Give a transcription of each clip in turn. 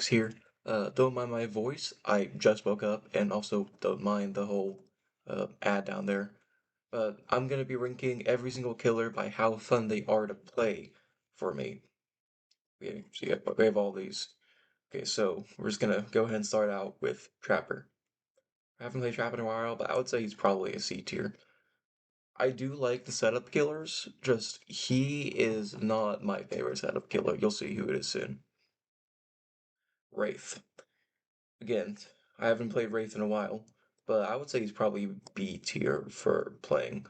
Hux here. Don't mind my voice. I just woke up, and also don't mind the whole ad down there. But I'm gonna be ranking every single killer by how fun they are to play for me. We have all these. Okay, so we're just gonna go ahead and start out with Trapper. I haven't played Trapper in a while, but I would say he's probably a C tier. I do like the setup killers, just he is not my favorite setup killer. You'll see who it is soon. Wraith. Again, I haven't played Wraith in a while, but I would say he's probably B tier for playing.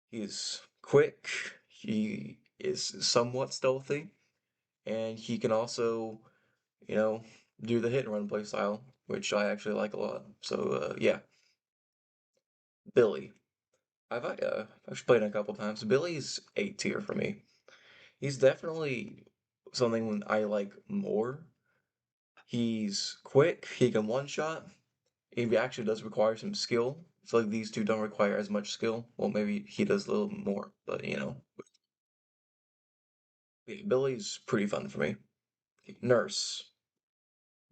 He's quick, he is somewhat stealthy, and he can also, you know, do the hit and run play style, which I actually like a lot. So, yeah. Billy. I've actually played him a couple times. Billy's A tier for me. He's definitely something I like more. He's quick, he can one shot, it actually does require some skill. I feel like these two don't require as much skill. Well, maybe he does a little more, but yeah, Billy's pretty fun for me. Nurse,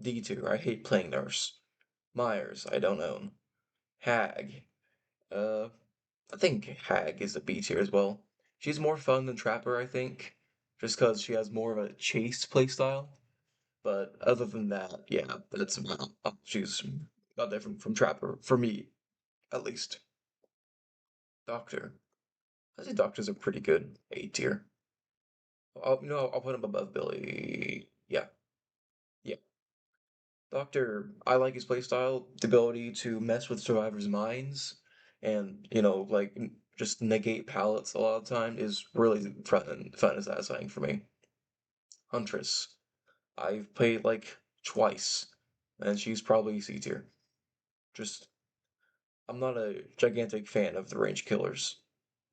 D2. I hate playing Nurse. Myers, I don't own. Hag, uh, I think Hag is a B tier as well. She's more fun than Trapper, I think, just because she has more of a chase playstyle. But other than that, yeah, that's about. She's not different from Trapper for me, at least. Doctor. I think Doctors are pretty good. A tier. I'll put him above Billy. Yeah, yeah. Doctor, I like his playstyle, the ability to mess with survivors' minds, and like just negate pallets a lot of the time is really fun and satisfying for me. Huntress, I've played like twice, and she's probably C tier. Just I'm not a gigantic fan of the range killers.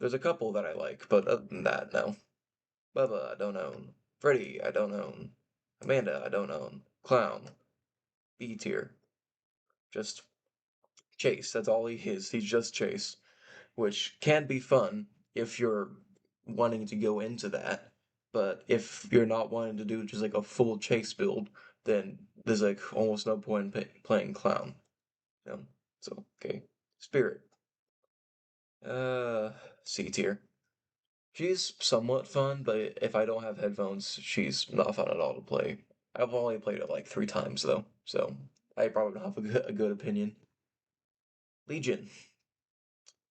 There's a couple that I like, but other than that, no. Bubba, I don't own. Freddy, I don't own. Amanda, I don't own. Clown, B tier. Just Chase, that's all he is. He's just Chase, which can be fun if you're wanting to go into that. But if you're not wanting to do just like a full Chase build, then there's like almost no point in playing Clown. You know? So, okay. Spirit, uh, C tier. She's somewhat fun, but if I don't have headphones, she's not fun at all to play. I've only played it like 3 times though, so I probably don't have a good opinion. Legion.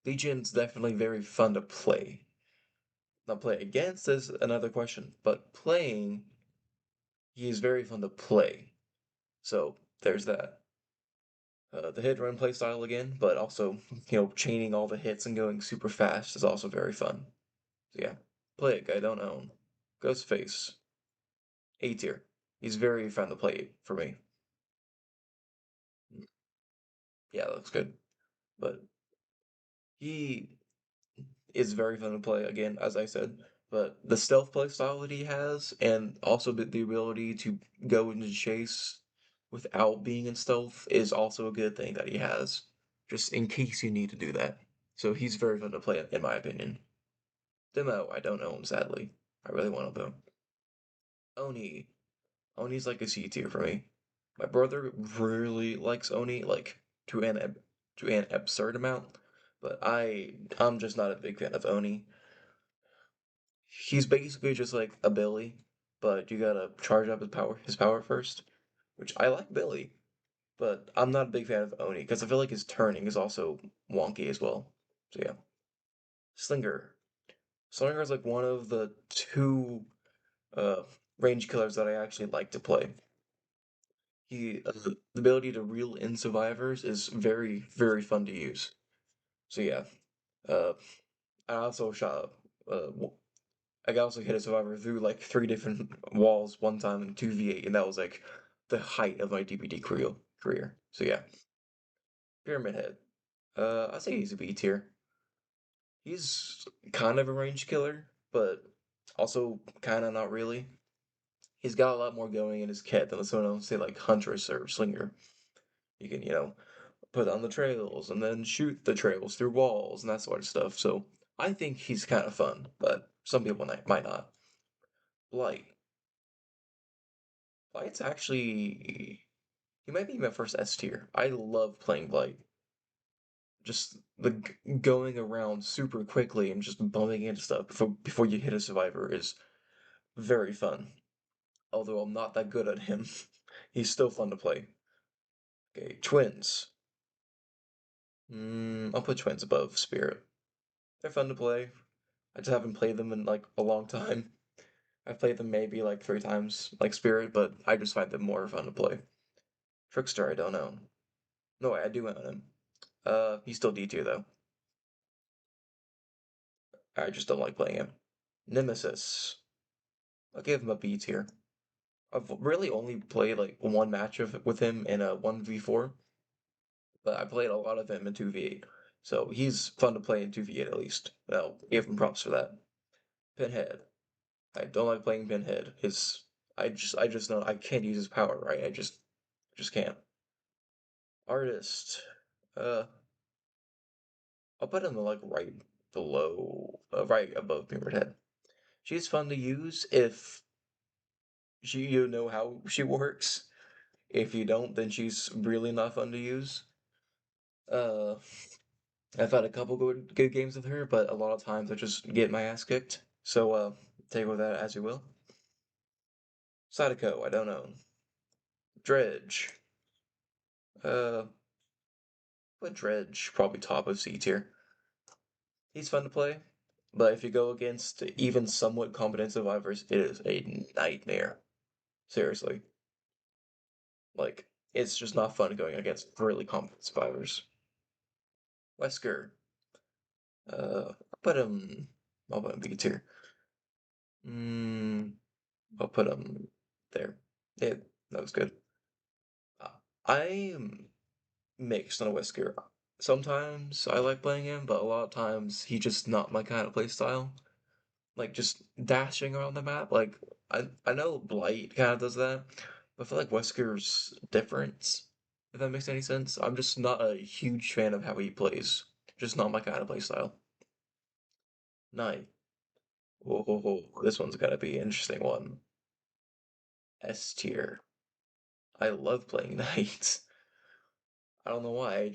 Legion's definitely very fun to play. Now play against is another question, but playing, he is very fun to play. So there's that. The hit run play style again, but also, chaining all the hits and going super fast is also very fun. So yeah, Plague, I don't own. Ghostface, A tier. He's very fun to play for me. Yeah, that looks good. But he is very fun to play again, as I said. But the stealth play style that he has, and also the ability to go into chase without being in stealth, is also a good thing that he has, just in case you need to do that. So he's very fun to play, in my opinion. Demo, I don't own, sadly. I really want to though. Oni. Oni's like a C tier for me. My brother really likes Oni, like to an absurd amount, but I'm just not a big fan of Oni. He's basically just like a Billy, but you gotta charge up his power first, which I like Billy, but I'm not a big fan of Oni because I feel like his turning is also wonky as well. So yeah, Slinger. Slinger is like one of the two uh range killers that I actually like to play. The ability to reel in survivors is very, very fun to use. So yeah, uh, I also shot. I also hit a survivor through like 3 different walls one time in 2v8, and that was like the height of my DPD career. So yeah, Pyramid Head. I say he's a B tier. He's kind of a range killer, but also kind of not really. He's got a lot more going in his kit than someone else, say like Huntress or Slinger. You can, put on the trails and then shoot the trails through walls and that sort of stuff. So I think he's kind of fun, but some people might not. Blight. Blight's actually he might be my first S tier. I love playing Blight. Just the going around super quickly and just bumping into stuff before you hit a survivor is very fun. Although I'm not that good at him, he's still fun to play. Okay, twins. I'll put twins above Spirit. They're fun to play. I just haven't played them in like a long time. I've played them maybe like 3 times, like Spirit, but I just find them more fun to play. Trickster, I don't know. No, I do own him. He's still D tier though. I just don't like playing him. Nemesis. I'll give him a B tier. I've really only played like one match with him in a 1v4, but I played a lot of him in 2v8. So he's fun to play in 2v8 at least. I'll give him props for that. Pinhead. I don't like playing Pinhead. I just know I can't use his power, right? I just can't. Artist. Uh I'll put him like right below right above Mirrored Head. She's fun to use if you know how she works. If you don't, then she's really not fun to use. Uh I've had a couple good games with her, but a lot of times I just get my ass kicked. So take with that as you will. Sadako, I don't know. Dredge. Uh put Dredge probably top of C tier. He's fun to play, but if you go against even somewhat competent survivors, it is a nightmare. Seriously. Like, it's just not fun going against really competent survivors. Wesker. I'll put him. I'll put him B tier. Mm, I'll put him there. Yeah, that was good. I'm mixed on Wesker. Sometimes I like playing him, but a lot of times he's just not my kind of playstyle. Like just dashing around the map. Like I know Blight kind of does that, but I feel like Wesker's different. If that makes any sense. I'm just not a huge fan of how he plays. Just not my kind of playstyle. Knight. Whoa, whoa, whoa. This one's gonna be an interesting one. S tier. I love playing Knight. I don't know why.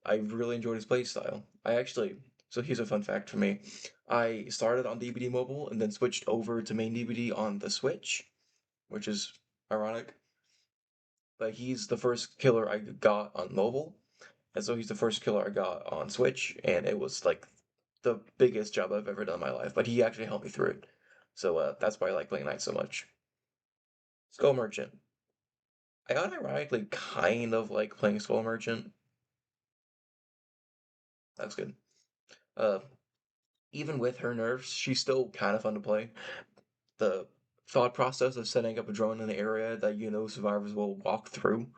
I really enjoyed his playstyle. So here's a fun fact for me. I started on DBD Mobile and then switched over to main DBD on the Switch, which is ironic. But he's the first killer I got on mobile, and so he's the first killer I got on Switch, and it was like the biggest job I've ever done in my life. But he actually helped me through it, so that's why I like playing Knight so much. Skull Merchant. I unironically kind of like playing Skull Merchant. That's good. Uh, Even with her nerfs, she's still kind of fun to play. The thought process of setting up a drone in an area that you know survivors will walk through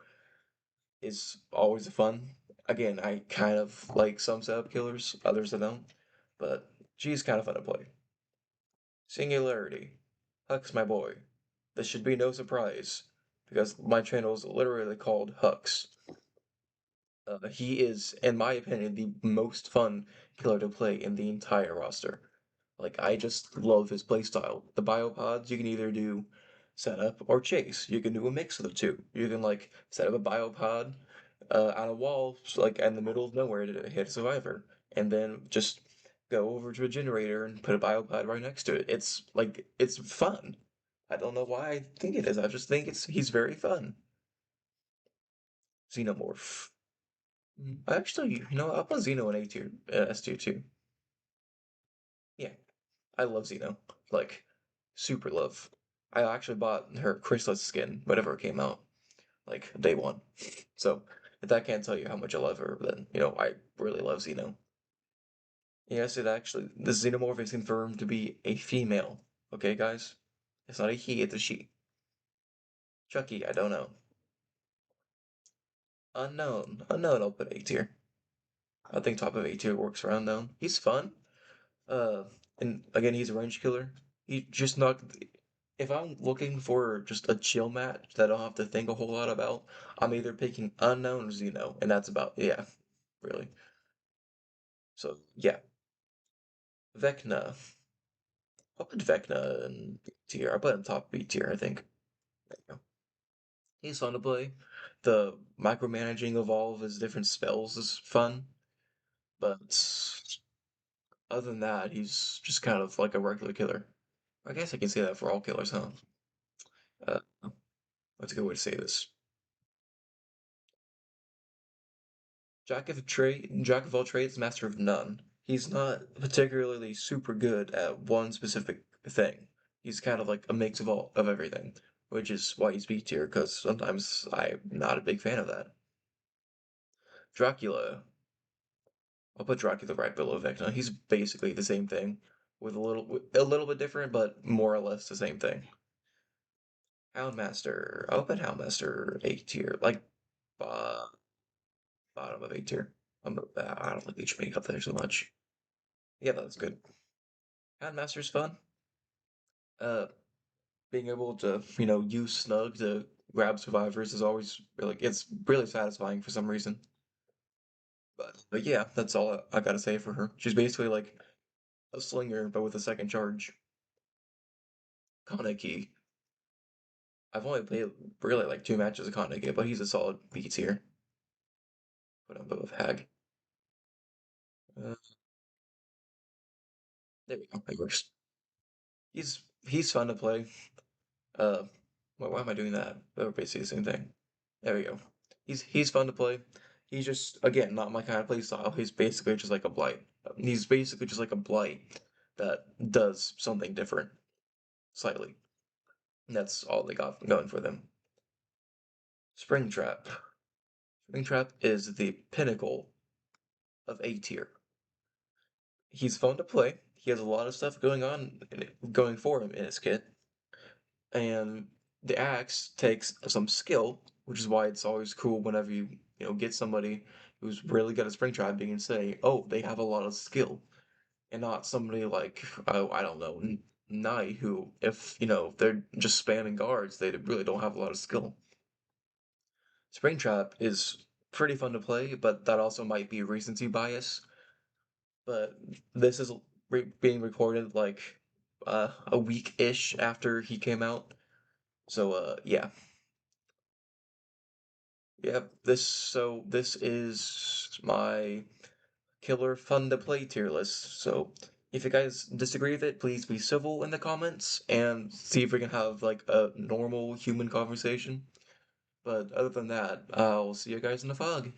is always fun. Again, I kind of like some setup killers, others I don't, but she's kind of fun to play. Singularity. Hux, my boy. This should be no surprise, because my channel is literally called Hux. He is, in my opinion, the most fun killer to play in the entire roster. Like, I just love his playstyle. The biopods, you can either do setup or chase. You can do a mix of the two. You can, like, set up a biopod on a wall, like, in the middle of nowhere to hit a survivor. And then just go over to a generator and put a biopod right next to it. It's fun. I don't know why I think it is. I just think he's very fun. Xenomorph. Actually, I'll put Xeno in A tier, S tier too. Yeah, I love Xeno. Like, super love. I actually bought her Chrysalis skin whenever it came out, like day one. So if that can't tell you how much I love her, then I really love Xeno. Yes, the Xenomorph is confirmed to be a female. Okay, guys, it's not a he, it's a she. Chucky, I don't know. Unknown. I'll put A tier. I think top of A tier works for unknown. He's fun. Uh, and again, he's a range killer. He just not. If I'm looking for just a chill match that I don't have to think a whole lot about, I'm either picking Unknown or Xeno, and that's about yeah, really. So yeah, Vecna. I'll put Vecna in B tier. I'll put him top B tier, I think. There you go. He's fun to play. The micromanaging of all of his different spells is fun, but other than that, he's just kind of like a regular killer. I guess I can say that for all killers, huh? Uh, that's a good way to say this. Jack of all trades, master of none. He's not particularly super good at one specific thing. He's kind of like a mix of everything, which is why he's B tier, because sometimes I'm not a big fan of that. Dracula. I'll put Dracula right below Vecna. He's basically the same thing, with a little bit different, but more or less the same thing. Houndmaster. I'll put Houndmaster A tier, like uh, bottom of A tier. I don't like HP up there so much. Yeah, that's good. Houndmaster's fun. Uh, Being able to use Snug to grab survivors is always really it's really satisfying for some reason. But yeah, that's all I gotta say for her. She's basically like a slinger, but with a second charge. Kaneki. I've only played really like two matches of Kaneki, but he's a solid B tier. Put him above Hag. Uh, there we go. It works. He's fun to play. Uh, why am I doing that? They're basically the same thing. There we go. He's fun to play. He's just again not my kind of play style. He's basically just like a blight. He's basically just like a blight that does something different slightly. And that's all they got going for them. Springtrap. Springtrap is the pinnacle of A tier. He's fun to play. He has a lot of stuff going for him in his kit, and the axe takes some skill, which is why it's always cool whenever you get somebody who's really good at spring trapping and say, oh, they have a lot of skill, and not somebody like, oh, I don't know, Knight, who if they're just spamming guards, they really don't have a lot of skill. Springtrap is pretty fun to play, but that also might be recency bias. But this is being recorded like a week-ish after he came out. So yeah. Yep, this is my killer fun to play tier list. So if you guys disagree with it, please be civil in the comments and see if we can have like a normal human conversation. But other than that, I'll see you guys in the fog.